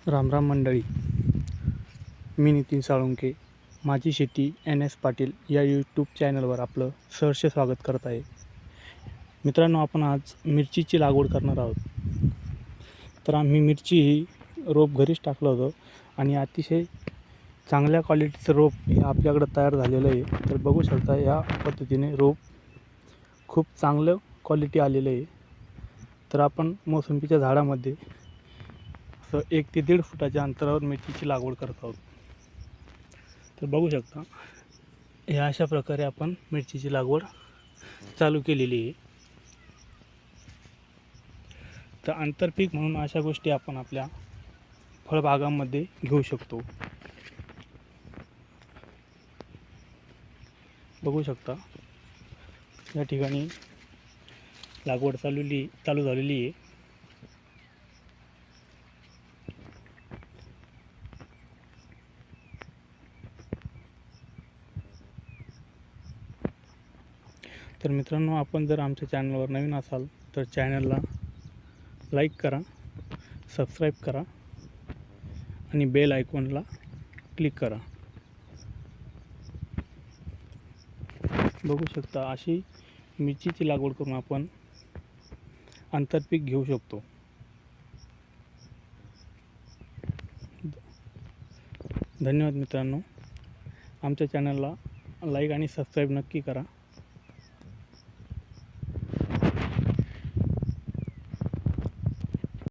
रामराम मंडळी, मी नितीन साळुंखे माझी शेती NS पाटील या यूट्यूब चॅनलवर आपलं सहर्ष स्वागत करत आहे. मित्रांनो, आपण आज मिरचीची लागवड करणार आहोत. तर आम्ही मिरची ही रोप घरीच टाकलं होतं आणि अतिशय चांगल्या क्वालिटीचं रोप हे आपल्याकडं तयार झालेलं आहे. तर बघू शकता, या पद्धतीने रोप खूप चांगलं क्वालिटी आलेलं आहे. तर आपण मोसंबीच्या झाडामध्ये 1 ते 1.5 फुटाच्या अंतरावर मिरचीची लागवड करत आहोत. तर बघू शकता, या अशा प्रकारे आपण मिरचीची लागवड चालू केलेली आहे. तर आंतरपीक म्हणून अशा गोष्टी आपण आपल्या फळबागांमध्ये घेऊ शकतो. बघू शकता, या ठिकाणी लागवड चालू झालेली आहे. तर मित्रांनो, आपण जर आमच्या चॅनलवर नवीन असाल तर चॅनलला लाईक करा, सबस्क्राईब करा आणि बेल आयकॉनला क्लिक करा. बघू शकता, अशी मिरचीची लागवड करून आपण आंतरपीक घेऊ शकतो. धन्यवाद मित्रांनो. आमच्या चॅनलला लाईक आणि सबस्क्राईब नक्की करा.